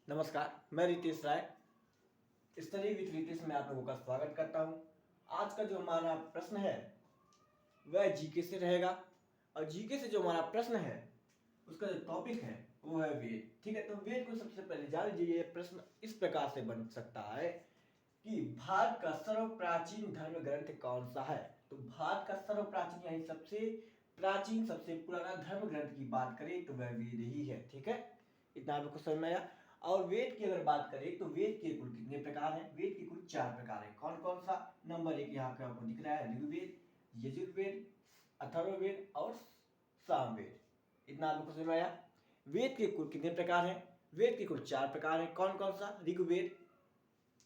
नमस्कार, मैं रितेश राय study with Ritesh में आप लोगों का स्वागत करता हूं। आज का जो हमारा प्रश्न है वह जीके से रहेगा और जीके से जो हमारा प्रश्न है उसका जो टॉपिक है वो है वेद। ठीक है, तो वेद को सबसे पहले जान लीजिए। ये प्रश्न इस प्रकार से बन सकता है कि भारत का सर्व प्राचीन धर्म ग्रंथ कौन सा है। तो भारत का सर्व प्राचीन यानी सबसे प्राचीन सबसे पुराना धर्म ग्रंथ की बात करें तो वह वेद ही है। ठीक है, इतना आप लोग को समझ में आया। और वेद की अगर बात करें तो वेद के कुल कितने प्रकार हैं? वेद के कुल 4 प्रकार हैं। कौन कौन सा? नंबर 1 यहाँ पे आपको दिख रहा है ऋग्वेद, यजुर्वेद, अथर्ववेद और सामवेद। इतना आपको समझ में आया। वेद के कुल कितने प्रकार हैं? वेद के कुल 4 प्रकार हैं। कौन कौन सा? ऋग्वेद,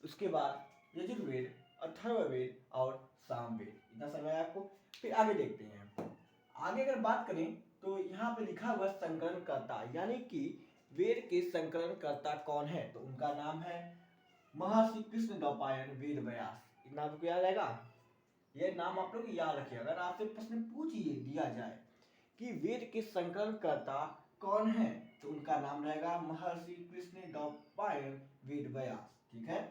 उसके बाद यजुर्वेद, अथर्ववेद और सामवेद। इतना समझ में आया आपको। फिर आगे देखते हैं। आगे अगर बात करें तो यहाँ पे लिखा हुआ संकलनकर्ता यानी कि वेद के संकलनकर्ता कौन है? तो उनका नाम है महर्षि कृष्ण द्वैपायन वेद व्यास। इतना आपको याद रहेगा। यह नाम आप लोग याद रखिए। अगर आपसे प्रश्न पूछिए दिया जाए कि वेद के संकलनकर्ता कौन है तो उनका नाम रहेगा महर्षि कृष्ण द्वैपायन वेद व्यास। ठीक है,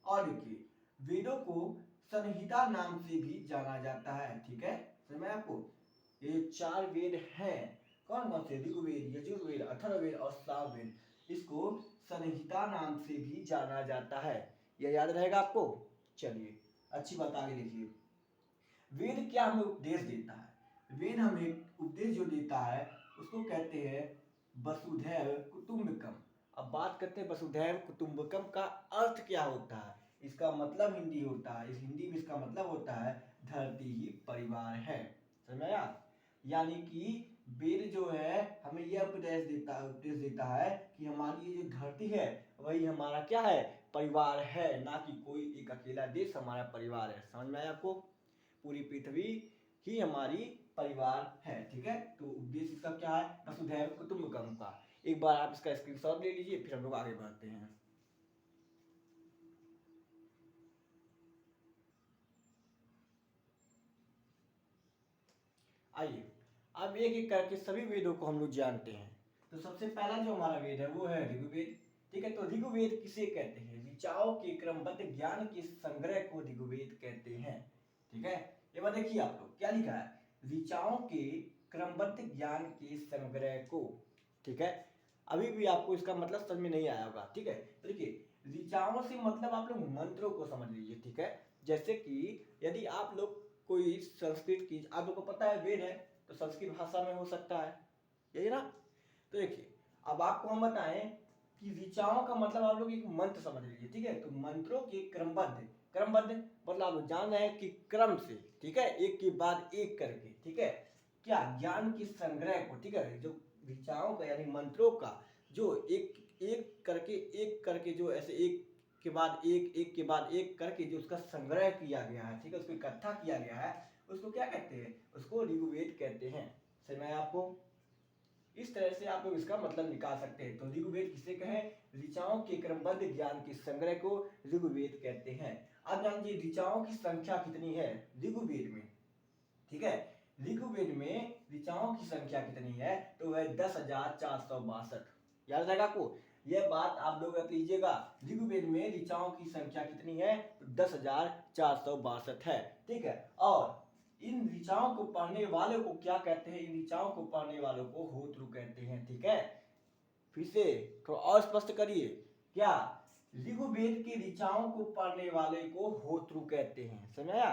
और देखिए वेदों को संहिता नाम से भी जाना जाता है। ठीक है, समझ में आपको। ये 4 वेद हैं। कौन कौन से? ऋग्वेद, यजुर्वेद, अथर्ववेद और सामवेद। इसको संहिता नाम से भी जाना जाता है। यह याद रहेगा आपको। चलिए अच्छी बात, आगे देखिए। वेद क्या हमें उपदेश देता है? वेद हमें उपदेश जो देता है उसको कहते हैं वसुधैव कुटुंबकम। अब बात करते हैं वसुधैव कुटुंबकम का अर्थ क्या होता है। इसका मतलब हिंदी होता है, इस हिंदी में इसका मतलब होता है धरती ही परिवार है। समझ में आया? यानी कि वेद जो है हमें यह उपदेश देता है कि हमारी ये जो धरती है वही हमारा क्या है? परिवार है, ना कि कोई एक अकेला देश हमारा परिवार है। समझ में आया आपको? पूरी पृथ्वी ही हमारी परिवार है। ठीक है, तो उद्देश्य इसका क्या है? वसुधैव कुटुंबकम का। एक बार आप इसका स्क्रीनशॉट ले लीजिए, फिर हम लोग आगे बढ़ते हैं। आइए अब एक एक करके सभी वेदों को हम लोग जानते हैं। तो सबसे पहला जो हमारा वेद है वो है ऋग्वेद। ठीक है, तो ऋग्वेद किसे कहते हैं? ऋचाओं के क्रमबद्ध ज्ञान के संग्रह को ऋग्वेद कहते हैं। ठीक है, ये बात देखिए आप लोग क्या लिखा है, ऋचाओं के क्रमबद्ध ज्ञान के संग्रह को। ठीक है, अभी भी आपको इसका मतलब समझ में नहीं आया होगा। ठीक है, तो देखिए ऋचाओं से मतलब आप लोग मंत्रों को समझ लीजिए। ठीक है, जैसे कि यदि आप लोग कोई संस्कृत की, आप लोग को पता है वेद है तो संस्कृत भाषा में हो सकता है, यही ना। तो देखिए अब आपको हम बताएं कि ऋचाओं का मतलब आप लोग एक मंत्र समझ लीजिए। ठीक है, तो मंत्रों के क्रमबद्ध, क्रमबद्ध मतलब आप लोग जान रहे हैं कि क्रम से, ठीक है, एक के बाद एक करके, ठीक है, क्या ज्ञान के संग्रह को। ठीक है, जो ऋचाओं का यानी मंत्रों का जो एक एक करके जो ऐसे एक के बाद एक के बाद एक करके जो उसका संग्रह किया गया है, ठीक है, उसको इकट्ठा किया गया है, उसको क्या कहते हैं? उसको ऋग्वेद कहते हैं। समझ में आपको? इस तरह से आप लोग इसका मतलब निकाल सकते हैं। तो ऋग्वेद किसे कहें? ऋचाओं के क्रमबद्ध ज्ञान के संग्रह को ऋग्वेद कहते हैं। अब जानिए ऋचाओं की संख्या कितनी है ऋग्वेद में। ठीक है, ऋग्वेद में ऋचाओं की संख्या कितनी है? तो वह 10,462। याद रहेगा आपको? यह बात आप लोग रख लीजिएगा। ऋग्वेद में ऋचाओं की संख्या कितनी है? तो 10,462 है। ठीक है, और इन ऋचाओं को पढ़ने वालों को क्या कहते हैं? इन ऋचाओं को पढ़ने वालों को होतृ कहते हैं। ठीक है, फिर से थोड़ा और स्पष्ट करिए। क्या ऋग्वेद की ऋचाओं को पढ़ने वाले को होतृ कहते हैं? समझा?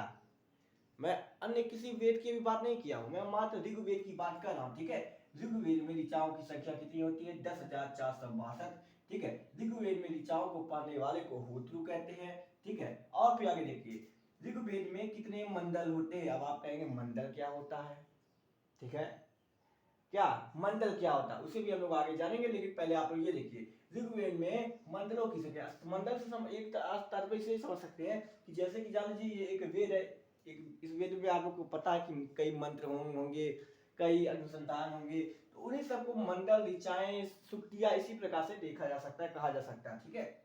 मैं अन्य किसी वेद की भी बात नहीं किया हूं, मैं मात्र ऋग्वेद की बात कर रहा हूं। ठीक है, ऋग्वेद में ऋचाओं की संख्या कितनी होती है? 10,462। ठीक है, ऋग्वेद में ऋचाओं को पढ़ने वाले को होतृ कहते हैं। ठीक है, और फिर आगे देखिए ऋग्वेद में कितने मंडल होते हैं? अब आप कहेंगे मंडल क्या होता है? ठीक है, क्या मंडल क्या होता है उसे भी हम लोग आगे जानेंगे, लेकिन पहले आप लोग ये देखिए ऋग्वेद में मंडलों की संख्या। मंडल से एक तात्पर्य से समझ सकते हैं कि जैसे कि जान लीजिए ये एक वेद है, एक इस वेद में आप लोग को पता है कि कई मंत्र होंगे, कई अनुसंधान होंगे, तो उन्हीं सबको मंडल, ऋचाएं, सुक्तियां इसी प्रकार से देखा जा सकता है, कहा जा सकता है। ठीक है,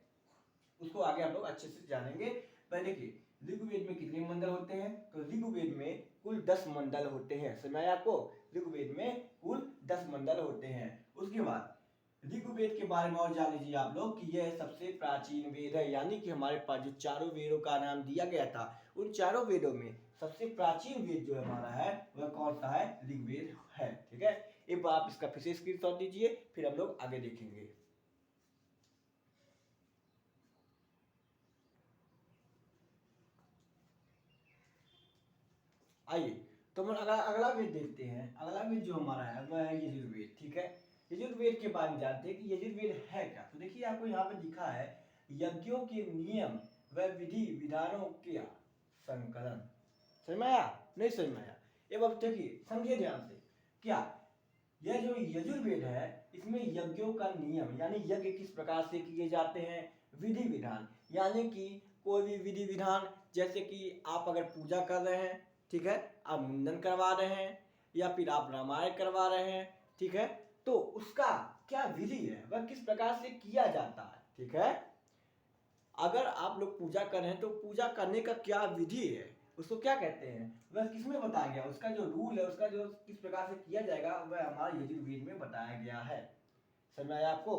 उसको आगे हम लोग अच्छे से जानेंगे। पहले देखिए ऋग्वेद में कितने मंडल होते हैं? तो ऋग्वेद में कुल 10 मंडल होते हैं। समझ आया आपको? ऋग्वेद में कुल 10 मंडल होते हैं। उसके बाद ऋग्वेद के बारे में और जान लीजिए आप लोग कि यह सबसे प्राचीन वेद है, यानी कि हमारे पास जो चारों वेदों का नाम दिया गया था, उन चारों वेदों में सबसे प्राचीन वेद जो हमारा है वह कौन सा है? ऋग्वेद है। ठीक है, एक बार आप इसका फिर से स्क्रीनशॉट दीजिए, फिर हम लोग आगे देखेंगे। आइए तो हम अगला अगला वेद देखते हैं। अगला वेद जो हमारा है वह है यजुर्वेद। ठीक है, यजुर्वेद के बारे में जानते हैं कि यजुर्वेद है क्या। तो देखिए आपको यहाँ पे लिखा है यज्ञों के नियम व विधि विधानों के संकलन। समझ में आया? नहीं समझ में आया? ये अब देखिए समझिए ध्यान से। क्या यह जो यजुर्वेद है इसमें यज्ञों का नियम यानी यज्ञ किस प्रकार से किए जाते हैं, विधि विधान यानी कि कोई भी विधि विधान, जैसे कि आप अगर पूजा कर रहे हैं, ठीक है, आप मुंडन करवा रहे हैं या फिर आप रामायण करवा रहे हैं, ठीक है, तो उसका क्या विधि है, वह किस प्रकार से किया जाता है। ठीक है, अगर आप लोग पूजा कर रहे हैं तो पूजा करने का क्या विधि है, उसको क्या कहते हैं, वह किसमें बताया गया, उसका जो रूल है, उसका जो किस प्रकार से किया जाएगा वह हमारे यजुर्वेद में बताया गया है। समझ में आया आपको?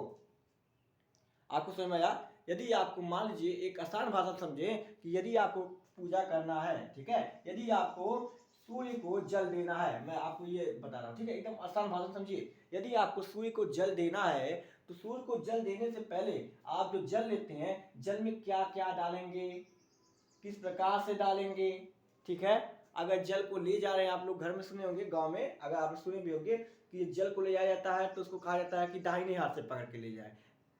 आपको समझ में आया? यदि आपको मान लीजिए एक आसान भाषा समझे कि यदि आपको पूजा करना है, ठीक है, यदि आपको सूर्य को जल देना है, मैं आपको ये बता रहा हूँ, ठीक है, एकदम आसान भाषा समझिए। यदि आपको सूर्य को जल देना है तो सूर्य को जल देने से पहले आप जो जल लेते हैं, जल में क्या क्या डालेंगे, किस प्रकार से डालेंगे। ठीक है, अगर जल को ले जा रहे हैं, आप लोग घर में सुने होंगे, गांव में अगर आप सुने भी होंगे कि जल को ले जाया जाता है तो उसको कहा जाता है कि दाहिने हाथ से पकड़ के ले जाए,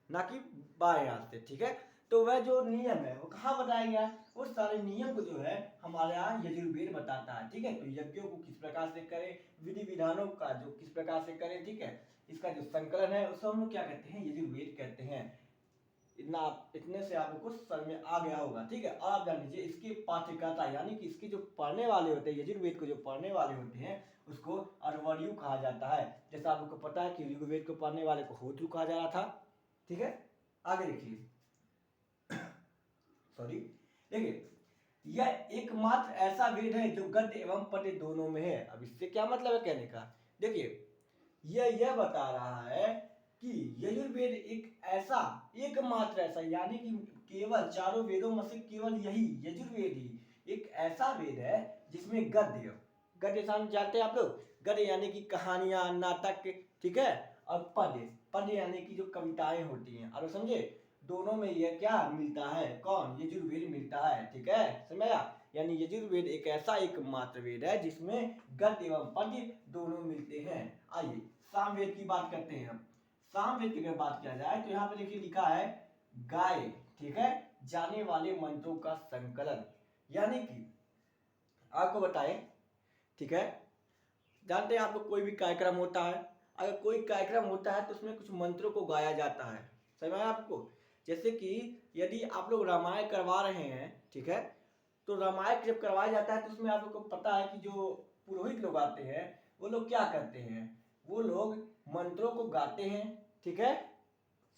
ना कि बाएं हाथ से। ठीक है, तो वह जो नियम है वो कहाँ बताया गया है, वो सारे नियम को जो है हमारे यहाँ यजुर्वेद बताता है। ठीक है, तो यज्ञों को किस प्रकार से करें, विधि विधानों का जो किस प्रकार से करें, ठीक है, इसका जो संकलन है उसको हम लोग क्या कहते हैं, यजुर्वेद कहते हैं। इतने से आपको समझ में आ गया होगा। ठीक है, और आप जान लीजिए इसकी पाठ्यकर्ता यानी कि इसके जो पढ़ने वाले होते हैं, यजुर्वेद को जो पढ़ने वाले होते हैं उसको अरवरियु कहा जाता है। जैसा आपको पता है कि ऋग्वेद को पढ़ने वाले को होतु कहा जा रहा था। ठीक है, आगे देखिए सॉरी, देखिए यह एकमात्र ऐसा वेद है जो गद्य एवं पद्य दोनों में है। अब इससे क्या मतलब है कहने का, देखिए यह बता रहा है कि यजुर्वेद एक ऐसा एकमात्र ऐसा यानी कि केवल चारों वेदों में से केवल यही यजुर्वेद ही एक ऐसा वेद है जिसमें गद्य, गद्य जानते हैं आप लोग, गद्य यानी कि कहानियां, नाटक, ठीक है, और पद्य, पद्य यानी कि जो कविताएं होती हैं, और समझे दोनों में यह क्या मिलता है, कौन, यजुर्वेद मिलता है। ठीक है, समझा? यानी यजुर्वेद एक ऐसा एकमात्र वेद है जिसमें गद्य एवं पद्य दोनों मिलते हैं। आइए सामवेद की बात करते हैं। सामवेद की अगर बात किया जाए तो यहाँ पे देखिए लिखा है गाय, ठीक है, जाने वाले मंत्रों का संकलन, यानी कि आपको बताएं, ठीक है, जानते हैं आप लोग कोई भी कार्यक्रम होता है, अगर कोई कार्यक्रम होता है तो उसमें कुछ मंत्रों को गाया जाता है, समझ में आया आपको? जैसे कि यदि आप लोग रामायण करवा रहे हैं, ठीक है, तो रामायण जब करवाया जाता है तो उसमें आप लोग को पता है कि जो पुरोहित लोग आते हैं वो लोग क्या करते हैं, वो लोग मंत्रों को गाते हैं। ठीक है,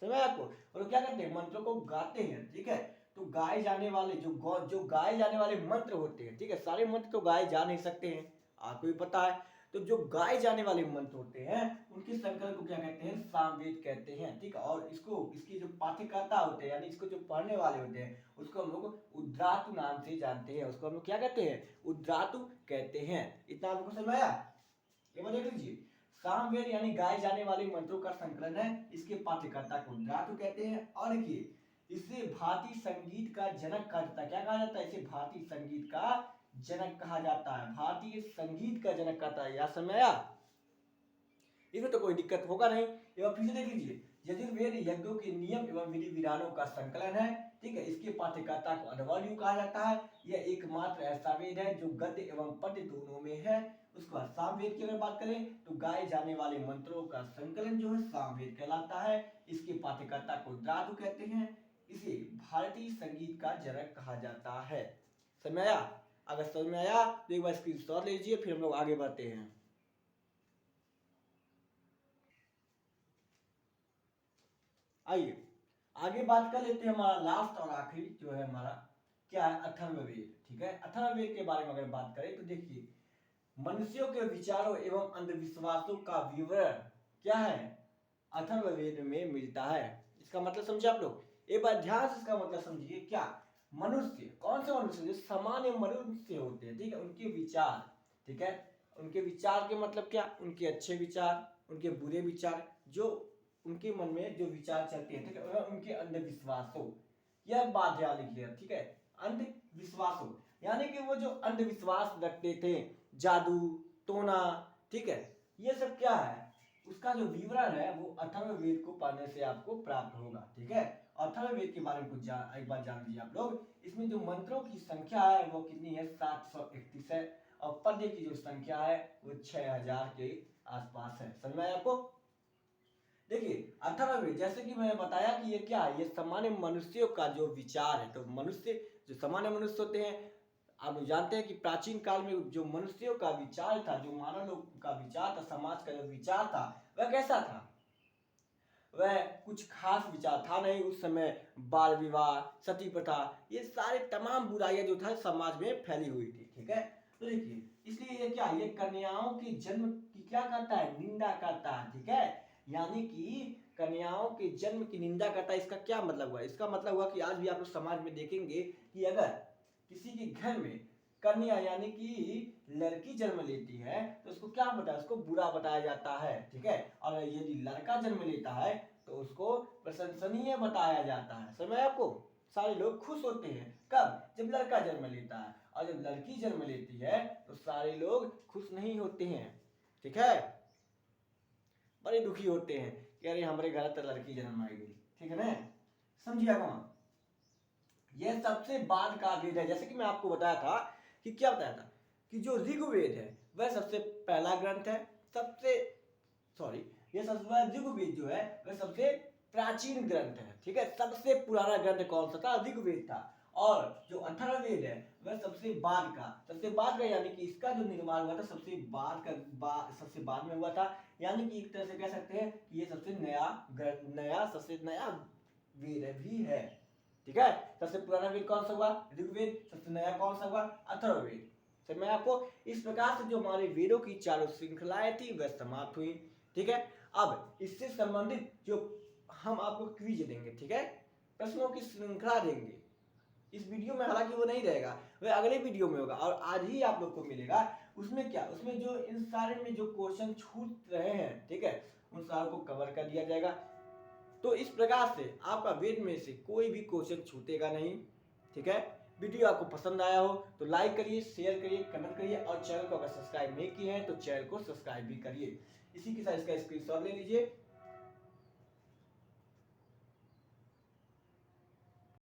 समझ आपको? वो लोग क्या करते हैं, मंत्रों को गाते हैं। ठीक है, तो गाए जाने वाले जो गाए जाने वाले मंत्र होते हैं, ठीक है, सारे मंत्र तो गाए जा नहीं सकते हैं, आपको भी पता है, तो जो गाए जाने वाले मंत्र होते हैं उनके संकलन को क्या कहते हैं, सामवेद कहते हैं। ठीक है, और इसकी जो पाठ्यकर्ता होते हैं यानी इसको जो पढ़ने वाले होते हैं उसको हम लोग उद्रातु नाम से जानते हैं, उसको हम लोग क्या कहते हैं, उद्रातु कहते हैं। इतना आपको समझ में आया? ये देख लीजिए, सामवेद यानी गाए जाने वाले मंत्रों का संकलन है, इसके पाठ्यकर्ता को उद्रातु कहते हैं। और देखिए इसे भारतीय संगीत का जनक कहा जाता है। क्या कहा जाता है? इसे भारतीय संगीत का जनक कहा जाता है, भारतीय संगीत का जनक कहता है। याद समझ आया? इसमें तो कोई दिक्कत होगा नहीं। एवं फिर से देख लीजिए, यजुर्वेद यज्ञों के नियम एवं विधि विधानों का संकलन है। ठीक है, इसके पाठ्यकर्ता को अरवरियु कहा जाता है। यह एकमात्र ऐसा वेद है जो गद्य एवं पद्य दोनों में है। उसके बाद सामवेद की अगर बात करें तो गाए जाने वाले मंत्रों का संकलन जो है सामवेद कहलाता है। इसके पाठ्यकर्ता को उद्रातु कहते हैं। इसे भारतीय संगीत का जनक कहा जाता है। समझ में आया? अगर समझ में आया तो एक बार स्क्रीनशॉट लीजिए, फिर हम लोग आगे बढ़ते हैं। आइए आगे बात कर लेते हैं, हमारा लास्ट और आखिरी जो है हमारा क्या है, अथर्ववेद। ठीक है, अथर्ववेद के बारे में अगर बात करें तो देखिए मनुष्यों के विचारों एवं अंधविश्वासों का विवरण क्या है, अथर्ववेद में मिलता है। इसका मतलब समझे आप लोग? एक बार ध्यान से इसका मतलब समझिए। क्या मनुष्य, कौन से मनुष्य? जो सामान्य मनुष्य होते हैं, ठीक है, उनके विचार, ठीक है, उनके विचार के मतलब क्या? उनके अच्छे विचार, उनके बुरे विचार, जो उनके मन में जो विचार चलते हैं, ठीक है, उनके अंधविश्वासों, यह बात ध्यान लिखिए, ठीक है, अंधविश्वासों, यानी कि वो जो अंधविश्वास रखते थे, जादू टोना, ठीक है, ये सब क्या है, उसका जो विवरण है वो अथर्ववेद को पढ़ने से आपको प्राप्त होगा। ठीक है, अथर्ववेद के बारे में कुछ एक बार जान लीजिए आप लोग। इसमें जो मंत्रों की संख्या है वो कितनी है? 731 है, और पद्य की जो संख्या है वो 6000 के आसपास है। समझ में आया आपको? देखिए अथर्ववेद, जैसे कि मैंने बताया कि ये क्या है, ये सामान्य मनुष्यों का जो विचार है। तो मनुष्य, जो सामान्य मनुष्य होते हैं, आप लोग जानते हैं कि प्राचीन काल में जो मनुष्यों का विचार था, जो मानव लोग का विचार था, समाज का जो विचार था, वह कैसा था? वह कुछ खास विचार था नहीं उस समय। बाल विवाह, सती प्रथा, ये सारे तमाम बुराइयां जो था समाज में फैली हुई थी। ठीक है, तो देखिए इसलिए ये क्या, ये कन्याओं के जन्म की क्या करता है? निंदा करता है। ठीक है, यानी कि कन्याओं के जन्म की निंदा करता है। इसका क्या मतलब हुआ? इसका मतलब हुआ कि आज भी आप लोग समाज में देखेंगे कि अगर किसी के घर में कन्या यानी कि लड़की जन्म लेती है तो उसको क्या बताया? उसको बुरा बताया जाता है। ठीक है, और यदि लड़का जन्म लेता है तो उसको प्रशंसनीय बताया जाता है। समझ में आपको? सारे लोग खुश होते हैं कब? जब लड़का जन्म लेता है, और जब लड़की जन्म लेती है तो सारे लोग खुश नहीं होते हैं। ठीक है, बड़े दुखी होते हैं कि अरे हमारे घर तो लड़की जन्म आएगी। ठीक है ना, समझिए कौन? यह सबसे बाद का वेद है। जैसे कि मैं आपको बताया था कि क्या बताया था कि जो ऋग्वेद है वह सबसे पहला ग्रंथ है, सबसे सॉरी ये सबसे ऋग्वेद जो है वह सबसे प्राचीन ग्रंथ है। ठीक है, सबसे पुराना ग्रंथ कौन सा था? ऋग्वेद था। और जो अथर्ववेद है वह सबसे बाद का यानी कि इसका जो निर्माण हुआ था सबसे सबसे बाद में हुआ था। यानी कि एक तरह से कह सकते हैं कि ये सबसे सबसे नया वेद भी है। ठीक है, सबसे पुराना वेद कौन सा हुआ? ऋग्वेद। सबसे नया कौन सा हुआ? अथर्ववेद। तो मैं आपको इस प्रकार से जो हमारे वेदों की चारों श्रृंखलाएं थी वह समाप्त हुई। ठीक है, अब इससे संबंधित जो हम आपको क्विज देंगे, ठीक है, प्रश्नों की श्रृंखला देंगे इस वीडियो में, हालांकि वो नहीं रहेगा, वह अगले वीडियो में होगा और आज ही आप लोग को मिलेगा। उसमें क्या, उसमें जो इन सारे में जो क्वेश्चन छूट रहे हैं, ठीक है, उन सारों को कवर कर दिया जाएगा। तो इस प्रकार से आपका वेद में से कोई भी क्वेश्चन छूटेगा नहीं। ठीक है, वीडियो आपको पसंद आया हो तो लाइक करिए, शेयर करिए, कमेंट करिए, और चैनल को अगर सब्सक्राइब नहीं किए हैं तो चैनल को सब्सक्राइब भी करिए। इसी के साथ इसका स्क्रीनशॉट ले लीजिए